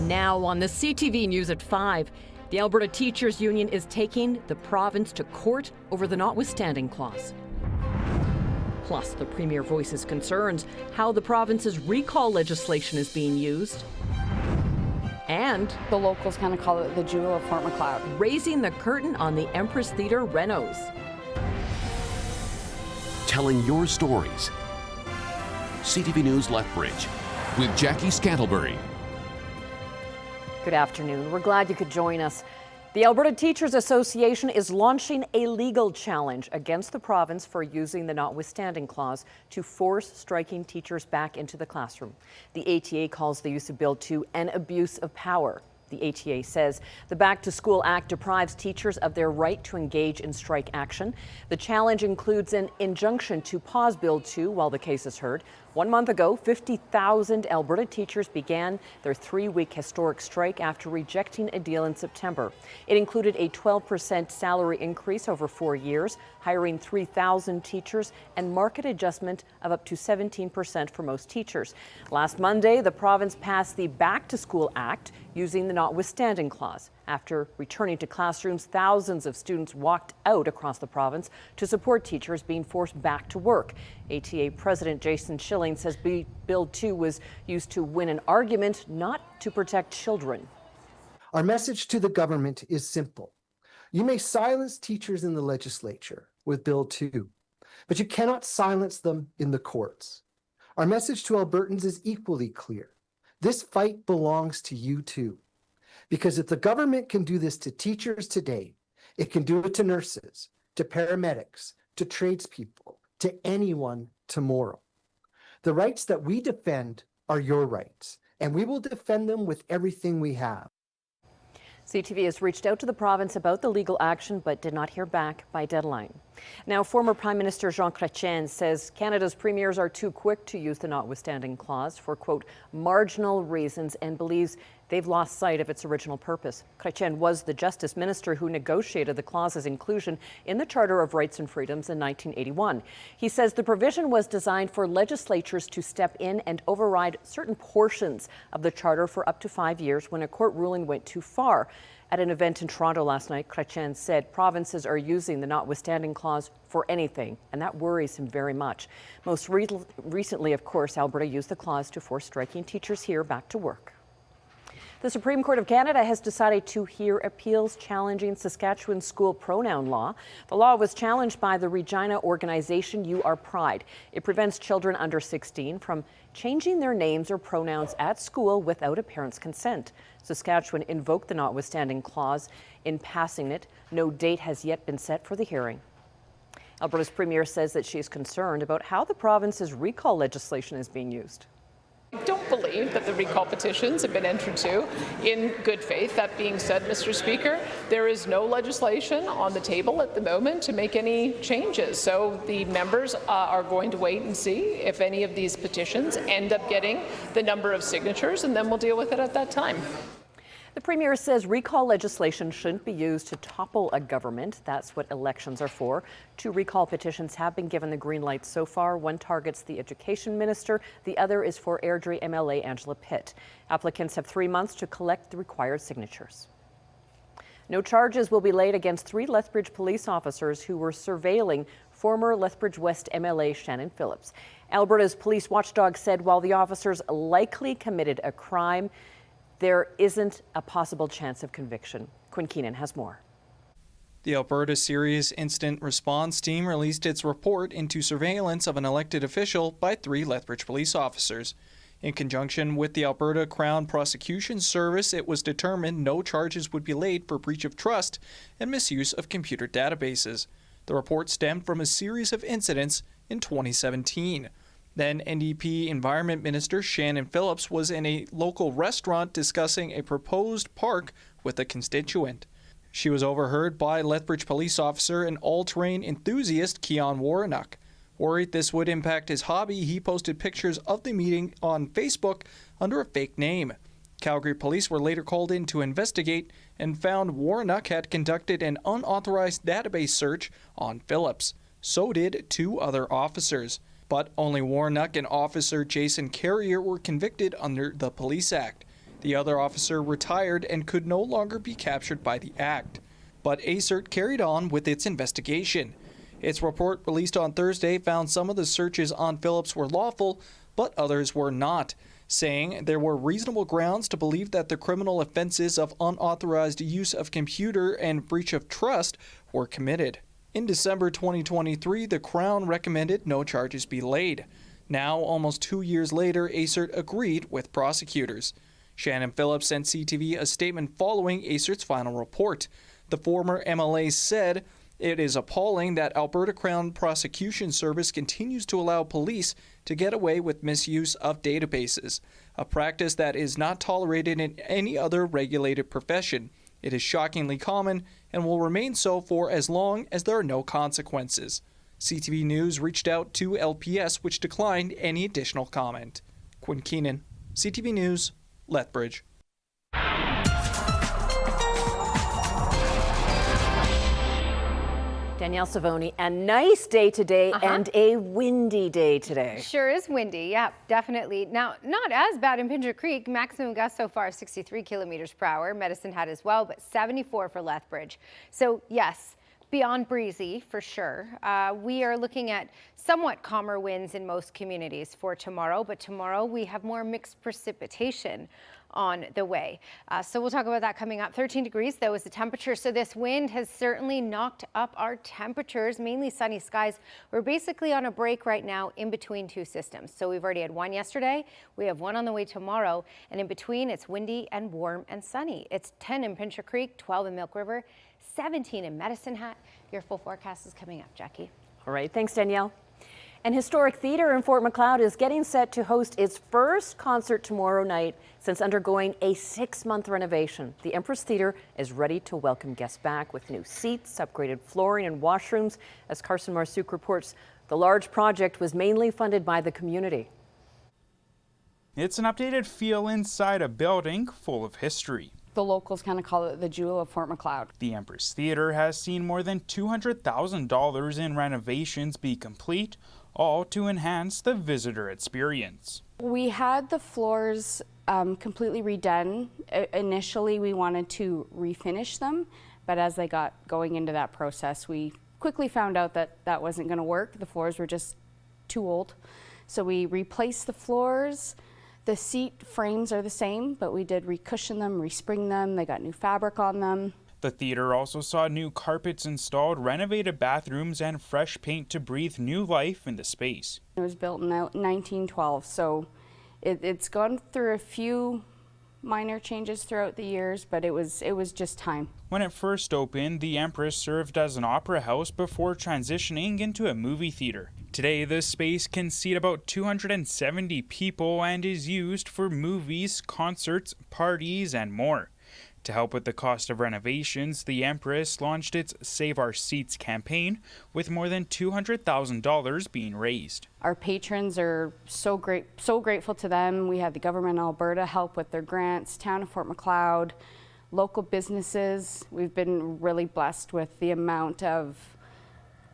Now on the CTV News at 5, the Alberta Teachers Union is taking the province to court over the notwithstanding clause. Plus, the Premier voices concerns how the province's recall legislation is being used. And the locals kind of call it the jewel of Fort Macleod. Raising the curtain on the Empress Theater renos. Telling your stories. CTV News Lethbridge with Jackie Scantlebury. Good afternoon. We're glad you could join us. The Alberta Teachers Association is launching a legal challenge against the province for using the notwithstanding clause to force striking teachers back into the classroom. The ATA calls the use of Bill 2 an abuse of power. The ATA says the Back to School Act deprives teachers of their right to engage in strike action. The challenge includes an injunction to pause Bill 2 while the case is heard. 1 month ago, 50,000 Alberta teachers began their 3-week historic strike after rejecting a deal in September. It included a 12% salary increase over 4 years, hiring 3,000 teachers, and market adjustment of up to 17% for most teachers. Last Monday, the province passed the Back to School Act using the notwithstanding clause. After returning to classrooms, thousands of students walked out across the province to support teachers being forced back to work. ATA President Jason Schilling says Bill 2 was used to win an argument, not to protect children. Our message to the government is simple. You may silence teachers in the legislature with Bill 2, but you cannot silence them in the courts. Our message to Albertans is equally clear. This fight belongs to you too. Because if the government can do this to teachers today, it can do it to nurses, to paramedics, to tradespeople, to anyone tomorrow. The rights that we defend are your rights, and we will defend them with everything we have. CTV has reached out to the province about the legal action but did not hear back by deadline. Now, former Prime Minister Jean Chrétien says Canada's premiers are too quick to use the notwithstanding clause for, quote, marginal reasons, and believes they've lost sight of its original purpose. Chrétien was the Justice Minister who negotiated the clause's inclusion in the Charter of Rights and Freedoms in 1981. He says the provision was designed for legislatures to step in and override certain portions of the Charter for up to 5 years when a court ruling went too far. At an event in Toronto last night, Chrétien said provinces are using the notwithstanding clause for anything, and that worries him very much. Most recently, of course, Alberta used the clause to force striking teachers here back to work. The Supreme Court of Canada has decided to hear appeals challenging Saskatchewan's school pronoun law. The law was challenged by the Regina organization You Are Pride. It prevents children under 16 from changing their names or pronouns at school without a parent's consent. Saskatchewan invoked the notwithstanding clause in passing it. No date has yet been set for the hearing. Alberta's premier says that she is concerned about how the province's recall legislation is being used. I don't believe that the recall petitions have been entered to in good faith. That being said, Mr. Speaker, there is no legislation on the table at the moment to make any changes. So the members are going to wait and see if any of these petitions end up getting the number of signatures, and then we'll deal with it at that time. The Premier says recall legislation shouldn't be used to topple a government. That's what elections are for. 2 recall petitions have been given the green light so far. One targets the Education Minister. The other is for Airdrie MLA Angela Pitt. Applicants have 3 months to collect the required signatures. No charges will be laid against 3 Lethbridge police officers who were surveilling former Lethbridge West MLA Shannon Phillips. Alberta's police watchdog said while the officers likely committed a crime, there isn't a possible chance of conviction. Quinn Keenan has more. The Alberta Serious Incident Response Team released its report into surveillance of an elected official by 3 Lethbridge police officers. In conjunction with the Alberta Crown Prosecution Service, it was determined no charges would be laid for breach of trust and misuse of computer databases. The report stemmed from a series of incidents in 2017. Then NDP Environment Minister Shannon Phillips was in a local restaurant discussing a proposed park with a constituent. She was overheard by Lethbridge police officer and all-terrain enthusiast Keon Warnock. Worried this would impact his hobby, he posted pictures of the meeting on Facebook under a fake name. Calgary police were later called in to investigate and found Warnock had conducted an unauthorized database search on Phillips. So did 2 other officers. But only Warnock and Officer Jason Carrier were convicted under the Police Act. The other officer retired and could no longer be captured by the act. But ACERT carried on with its investigation. Its report released on Thursday found some of the searches on Phillips were lawful, but others were not, saying there were reasonable grounds to believe that the criminal offenses of unauthorized use of computer and breach of trust were committed. In December 2023, the Crown recommended no charges be laid. Now, almost 2 years later, ACERT agreed with prosecutors. Shannon Phillips sent CTV a statement following ACERT's final report. The former MLA said, "It is appalling that Alberta Crown Prosecution Service continues to allow police to get away with misuse of databases, a practice that is not tolerated in any other regulated profession. It is shockingly common and will remain so for as long as there are no consequences." CTV News reached out to LPS, which declined any additional comment. Quinn Keenan, CTV News, Lethbridge. Danielle Savoni, a nice day today and a windy day today. Sure is windy, yeah, definitely. Now, not as bad in Pincher Creek. Maximum gusts so far 63 kilometers per hour. Medicine Hat as well, but 74 for Lethbridge. So yes, beyond breezy for sure. We are looking at somewhat calmer winds in most communities for tomorrow, but tomorrow we have more mixed precipitation on the way. So we'll talk about that coming up. 13 degrees though is the temperature. So this wind has certainly knocked up our temperatures, mainly sunny skies. We're basically on a break right now in between two systems. So we've already had one yesterday. We have one on the way tomorrow. And in between it's windy and warm and sunny. It's 10 in Pincher Creek, 12 in Milk River, 17 in Medicine Hat. Your full forecast is coming up, Jackie. All right, thanks Danielle. And Historic Theater in Fort Macleod is getting set to host its first concert tomorrow night since undergoing a 6-month renovation. The Empress Theater is ready to welcome guests back with new seats, upgraded flooring and washrooms. As Carson Marsouk reports, the large project was mainly funded by the community. It's an updated feel inside a building full of history. The locals kind of call it the jewel of Fort Macleod. The Empress Theater has seen more than $200,000 in renovations be complete, all to enhance the visitor experience. We had the floors completely redone. Initially, we wanted to refinish them, but as they got going into that process, we quickly found out that that wasn't going to work. The floors were just too old. So we replaced the floors. The seat frames are the same, but we did recushion them, respring them. They got new fabric on them. The theater also saw new carpets installed, renovated bathrooms, and fresh paint to breathe new life into space. It was built in 1912, so it's gone through a few minor changes throughout the years, but it was just time. When it first opened, the Empress served as an opera house before transitioning into a movie theater. Today, this space can seat about 270 people and is used for movies, concerts, parties, and more. To help with the cost of renovations, the Empress launched its Save Our Seats campaign, with more than $200,000 being raised. Our patrons are so grateful to them. We had the government of Alberta help with their grants, town of Fort Macleod, local businesses. We've been really blessed with the amount of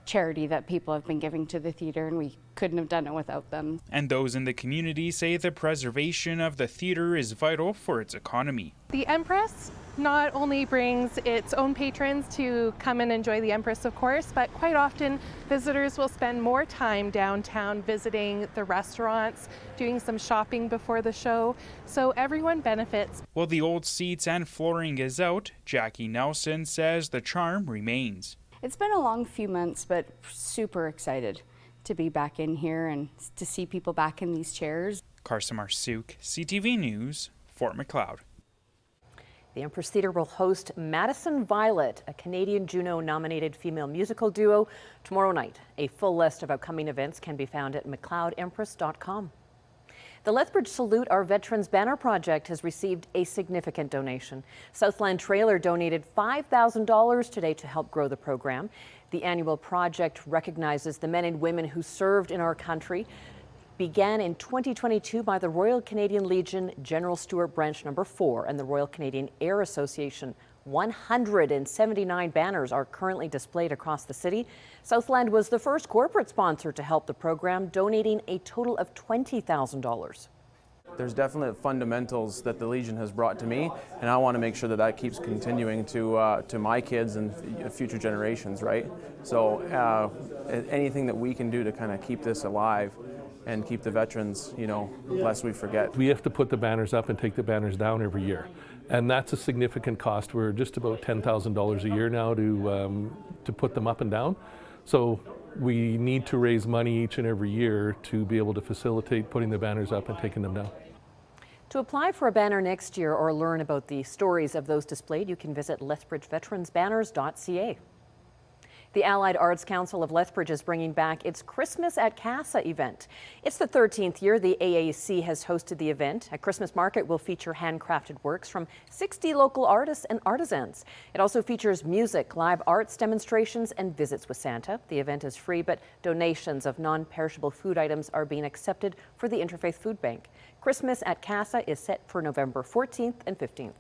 charity that people have been giving to the theater, and we couldn't have done it without them. And those in the community say the preservation of the theater is vital for its economy. The Empress not only brings its own patrons to come and enjoy the Empress, of course, but quite often visitors will spend more time downtown visiting the restaurants, doing some shopping before the show, so everyone benefits. While the old seats and flooring is out, Jackie Nelson says the charm remains. It's been a long few months, but super excited to be back in here and to see people back in these chairs. Carson Marsouk, CTV News, Fort Macleod. The Empress Theater will host Madison Violet, a Canadian Juno-nominated female musical duo, tomorrow night. A full list of upcoming events can be found at McLeodEmpress.com. The Lethbridge Salute Our Veterans Banner Project has received a significant donation. Southland Trailer donated $5,000 today to help grow the program. The annual project recognizes the men and women who served in our country. Began in 2022 by the Royal Canadian Legion General Stewart Branch No. 4 and the Royal Canadian Air Association. 179 banners are currently displayed across the city. Southland was the first corporate sponsor to help the program, donating a total of $20,000. There's definitely fundamentals that the Legion has brought to me, and I want to make sure that that keeps continuing to my kids and future generations, right? So anything that we can do to kind of keep this alive and keep the veterans, lest we forget. We have to put the banners up and take the banners down every year, and that's a significant cost. We're just about $10,000 a year now to put them up and down. So we need to raise money each and every year to be able to facilitate putting the banners up and taking them down. To apply for a banner next year or learn about the stories of those displayed, you can visit lethbridgeveteransbanners.ca. The Allied Arts Council of Lethbridge is bringing back its Christmas at Casa event. It's the 13th year the AAC has hosted the event. A Christmas market will feature handcrafted works from 60 local artists and artisans. It also features music, live arts demonstrations, and visits with Santa. The event is free, but donations of non-perishable food items are being accepted for the Interfaith Food Bank. Christmas at Casa is set for November 14th and 15th.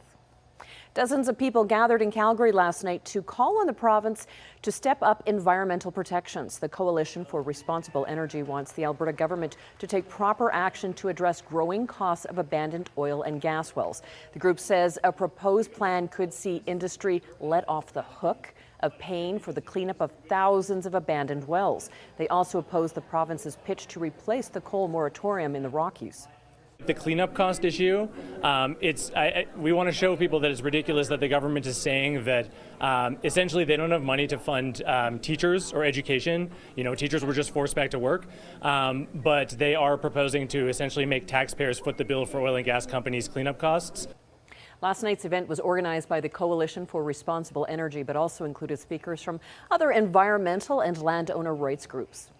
Dozens of people gathered in Calgary last night to call on the province to step up environmental protections. The Coalition for Responsible Energy wants the Alberta government to take proper action to address growing costs of abandoned oil and gas wells. The group says a proposed plan could see industry let off the hook of paying for the cleanup of thousands of abandoned wells. They also oppose the province's pitch to replace the coal moratorium in the Rockies. The cleanup cost issue, we want to show people that it's ridiculous that the government is saying that essentially they don't have money to fund teachers or education. Teachers were just forced back to work, but they are proposing to essentially make taxpayers foot the bill for oil and gas companies' cleanup costs. Last night's event was organized by the Coalition for Responsible Energy, but also included speakers from other environmental and landowner rights groups.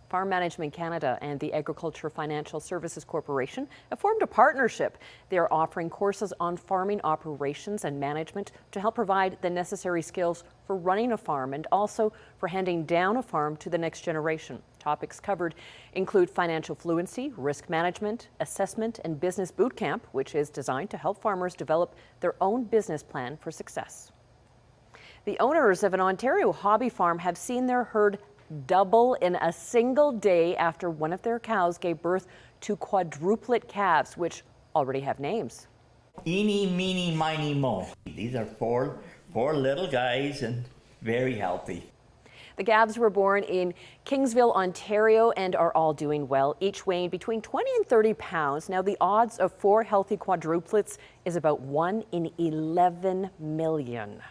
Farm Management Canada and the Agriculture Financial Services Corporation have formed a partnership. They are offering courses on farming operations and management to help provide the necessary skills for running a farm and also for handing down a farm to the next generation. Topics covered include financial fluency, risk management, assessment, and business boot camp, which is designed to help farmers develop their own business plan for success. The owners of an Ontario hobby farm have seen their herd double in a single day after one of their cows gave birth to quadruplet calves, which already have names. Eeny, meeny, miny, mo. These are four little guys and very healthy. The calves were born in Kingsville, Ontario, and are all doing well, each weighing between 20 and 30 pounds. Now, the odds of 4 healthy quadruplets is about 1 in 11 million.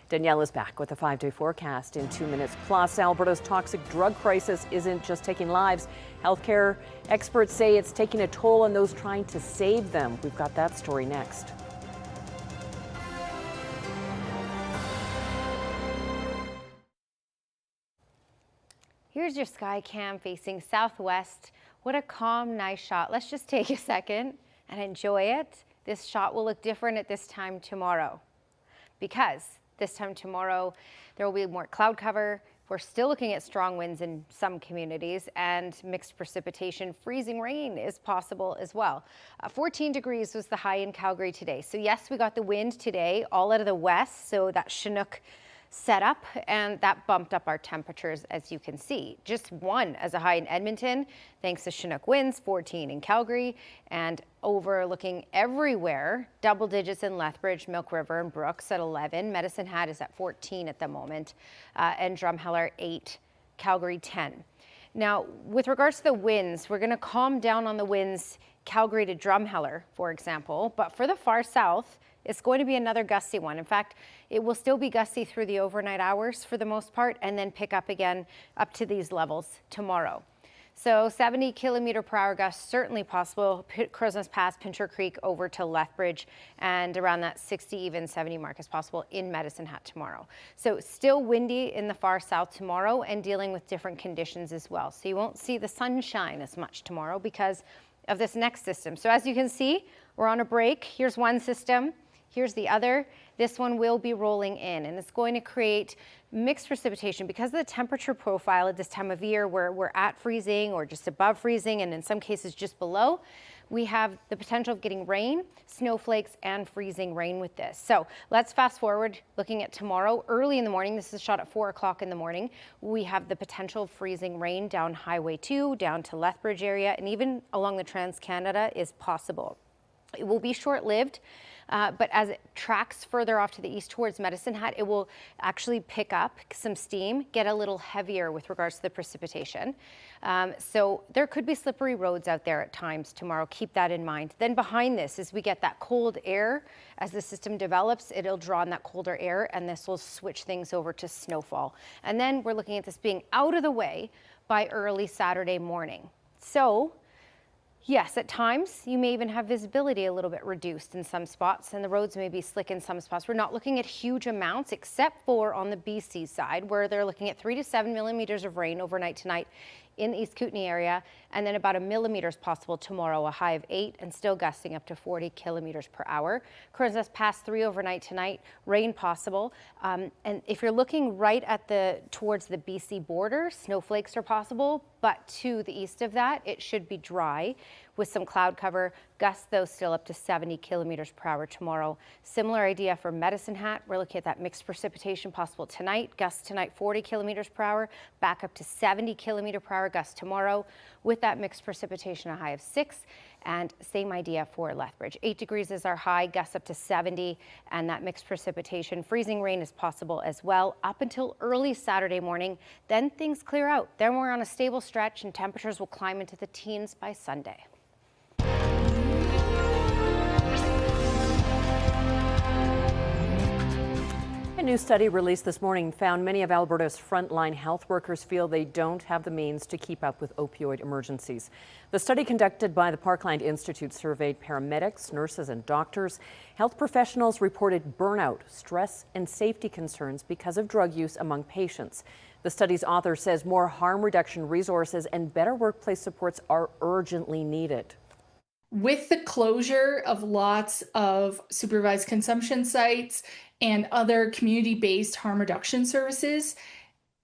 Danielle is back with a 5-day forecast in 2 minutes. Plus, Alberta's toxic drug crisis isn't just taking lives. Healthcare experts say it's taking a toll on those trying to save them. We've got that story next. Here's your sky cam facing southwest. What a calm, nice shot. Let's just take a second and enjoy it. This shot will look different at this time tomorrow because this time tomorrow, there will be more cloud cover. We're still looking at strong winds in some communities and mixed precipitation. Freezing rain is possible as well. 14 degrees was the high in Calgary today. So yes, we got the wind today all out of the west. So that Chinook set up and that bumped up our temperatures, as you can see. Just 1 as a high in Edmonton, thanks to Chinook winds, 14 in Calgary, and overlooking everywhere, double digits in Lethbridge, Milk River, and Brooks at 11. Medicine Hat is at 14 at the moment, and Drumheller 8, Calgary 10. Now, with regards to the winds, we're going to calm down on the winds, Calgary to Drumheller, for example, but for the far south, it's going to be another gusty one. In fact, it will still be gusty through the overnight hours for the most part, and then pick up again up to these levels tomorrow. So 70 kilometer per hour gusts certainly possible. Crowsnest Pass, Pincher Creek over to Lethbridge, and around that 60, even 70 mark is possible in Medicine Hat tomorrow. So still windy in the far south tomorrow and dealing with different conditions as well. So you won't see the sunshine as much tomorrow because of this next system. So as you can see, we're on a break. Here's one system. Here's the other. This one will be rolling in, and it's going to create mixed precipitation because of the temperature profile at this time of year where we're at freezing or just above freezing, and in some cases just below. we have the potential of getting rain, snowflakes, and freezing rain with this. So let's fast forward, looking at tomorrow, early in the morning. This is shot at 4 o'clock in the morning. We have the potential of freezing rain down Highway 2, down to Lethbridge area, and even along the Trans-Canada is possible. It will be short-lived, but as it tracks further off to the east towards Medicine Hat, it will actually pick up some steam, get a little heavier with regards to the precipitation. So there could be slippery roads out there at times tomorrow. Keep that in mind. Then behind this, as we get that cold air, as the system develops, it'll draw in that colder air, and this will switch things over to snowfall. And then we're looking at this being out of the way by early Saturday morning. So yes, at times you may even have visibility a little bit reduced in some spots, and the roads may be slick in some spots. We're not looking at huge amounts except for on the BC side, where they're looking at 3 to 7 millimeters of rain overnight tonight in the East Kootenay area, and then about 1 millimeter is possible tomorrow, a high of 8, and still gusting up to 40 kilometers per hour. Currents us past 3 overnight tonight, rain possible. And if you're looking right at towards the BC border, snowflakes are possible, but to the east of that, it should be dry with some cloud cover. Gusts, though, still up to 70 kilometers per hour tomorrow. Similar idea for Medicine Hat. We're looking at that mixed precipitation possible tonight. Gusts tonight, 40 kilometers per hour, back up to 70 kilometer per hour gusts tomorrow. With that mixed precipitation, a high of 6. And same idea for Lethbridge. 8 degrees is our high, gusts up to 70, and that mixed precipitation. Freezing rain is possible as well up until early Saturday morning. Then things clear out. Then we're on a stable stretch, and temperatures will climb into the teens by Sunday. A new study released this morning found many of Alberta's frontline health workers feel they don't have the means to keep up with opioid emergencies. The study conducted by the Parkland Institute surveyed paramedics, nurses, and doctors. Health professionals reported burnout, stress, and safety concerns because of drug use among patients. The study's author says more harm reduction resources and better workplace supports are urgently needed. With the closure of lots of supervised consumption sites and other community-based harm reduction services,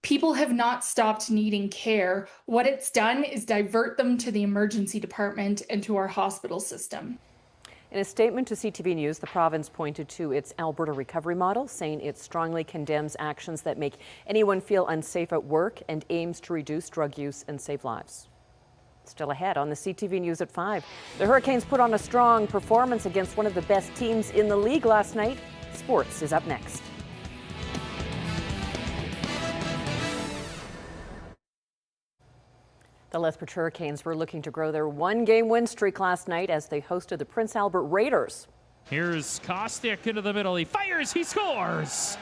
people have not stopped needing care. What it's done is divert them to the emergency department and to our hospital system. In a statement to CTV News, the province pointed to its Alberta recovery model, saying it strongly condemns actions that make anyone feel unsafe at work and aims to reduce drug use and save lives. Still ahead on the CTV News at 5. The Hurricanes put on a strong performance against one of the best teams in the league last night. Sports is up next. The Lethbridge Hurricanes were looking to grow their one-game win streak last night as they hosted the Prince Albert Raiders. Here's Kostick into the middle. He fires, he scores!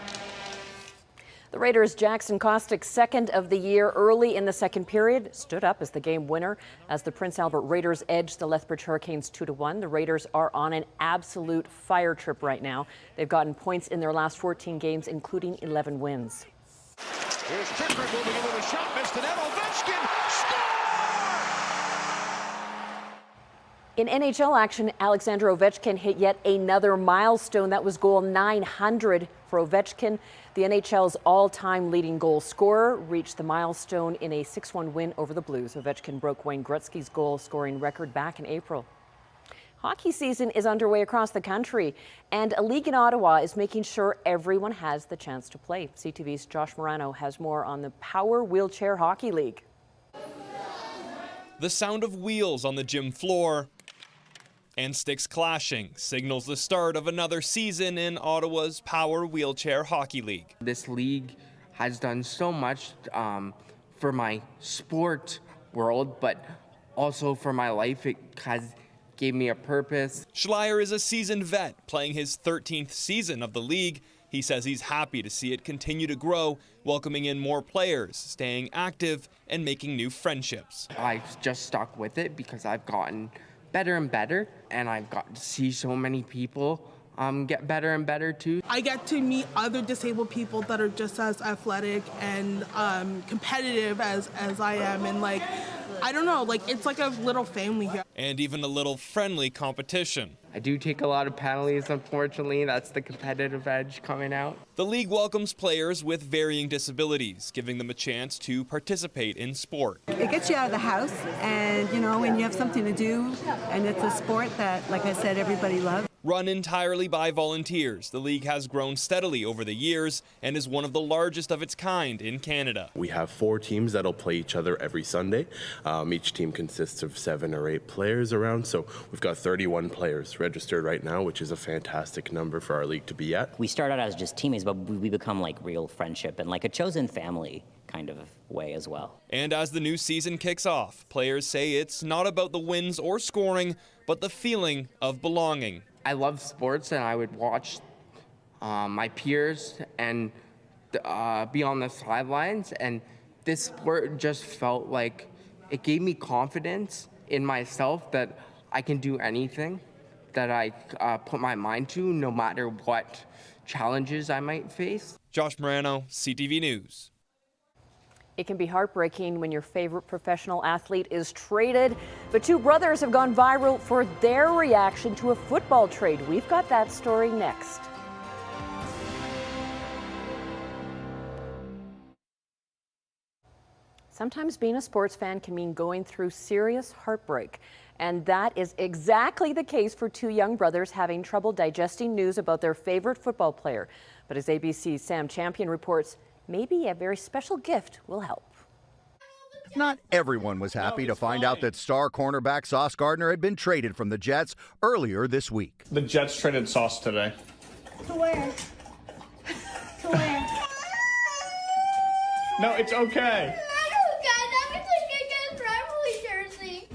The Raiders' Jackson Kostick, second of the year early in the second period, stood up as the game winner as the Prince Albert Raiders edged the Lethbridge Hurricanes 2-1. The Raiders are on an absolute fire trip right now. They've gotten points in their last 14 games, including 11 wins. Here's Trickford moving in with a shot, missed it, Ovechkin, In NHL action, Alexander Ovechkin hit yet another milestone. That was goal 900 for Ovechkin. The NHL's all-time leading goal scorer reached the milestone in a 6-1 win over the Blues. Ovechkin broke Wayne Gretzky's goal-scoring record back in April. Hockey season is underway across the country, and a league in Ottawa is making sure everyone has the chance to play. CTV's Josh Morano has more on the Power Wheelchair Hockey League. The sound of wheels on the gym floor and sticks clashing signals the start of another season in Ottawa's Power Wheelchair Hockey League. This league has done so much for my sport world, but also for my life. It has gave me a purpose. Schleier is a seasoned vet playing his 13th season of the league. He says he's happy to see it continue to grow, welcoming in more players, staying active, and making new friendships. I just stuck with it because I've gotten better and better, and I've got to see so many people get better and better too. I get to meet other disabled people that are just as athletic and competitive as I am, and I don't know, it's like a little family here. And even a little friendly competition. I do take a lot of penalties, unfortunately. That's the competitive edge coming out. The league welcomes players with varying disabilities, giving them a chance to participate in sport. It gets you out of the house, and when you have something to do, and it's a sport that, like I said, everybody loves. Run entirely by volunteers, the league has grown steadily over the years and is one of the largest of its kind in Canada. We have 4 teams that'll play each other every Sunday. Each team consists of 7 or 8 players around, so we've got 31 players registered right now, which is a fantastic number for our league to be at. We start out as just teammates, but we become like real friendship and like a chosen family kind of way as well. And as the new season kicks off, players say it's not about the wins or scoring, but the feeling of belonging. I love sports, and I would watch my peers and be on the sidelines, and this sport just felt like it gave me confidence in myself that I can do anything that I put my mind to, no matter what challenges I might face. Josh Morano, CTV News. It can be heartbreaking when your favorite professional athlete is traded, but 2 brothers have gone viral for their reaction to a football trade. We've got that story next. Sometimes being a sports fan can mean going through serious heartbreak. And that is exactly the case for 2 young brothers having trouble digesting news about their favorite football player. But as ABC's Sam Champion reports, maybe a very special gift will help. Not everyone was happy to find out that star cornerback Sauce Gardner had been traded from the Jets earlier this week. The Jets traded Sauce today. To where? To where? No, it's okay.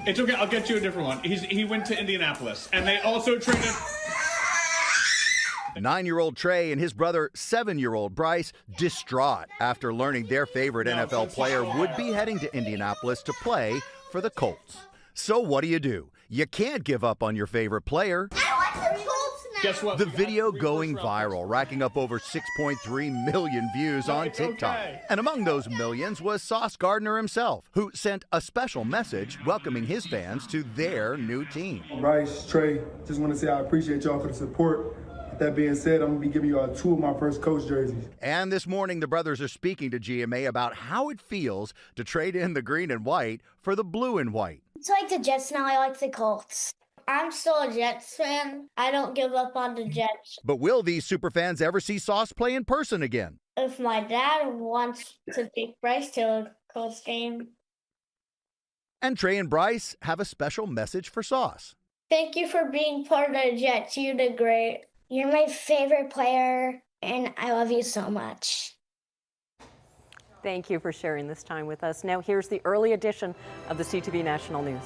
It's okay, I'll get you a different one. He went to Indianapolis, and they also traded... 9-year-old Trey and his brother, 7-year-old Bryce, distraught after learning their favorite NFL player would be heading to Indianapolis to play for the Colts. So what do? You can't give up on your favorite player. Guess what? The video going viral, racking up over 6.3 million views on TikTok. Okay. And among those millions was Sauce Gardner himself, who sent a special message welcoming his fans to their new team. Bryce, Trey, just want to say I appreciate y'all for the support. With that being said, I'm going to be giving y'all 2 of my first coach jerseys. And this morning, the brothers are speaking to GMA about how it feels to trade in the green and white for the blue and white. It's like the Jets now, I like the Colts. I'm still a Jets fan. I don't give up on the Jets. But will these superfans ever see Sauce play in person again? If my dad wants to take Bryce to a Colts game. And Trey and Bryce have a special message for Sauce. Thank you for being part of the Jets. You did great. You're my favorite player, and I love you so much. Thank you for sharing this time with us. Now here's the early edition of the CTV National News.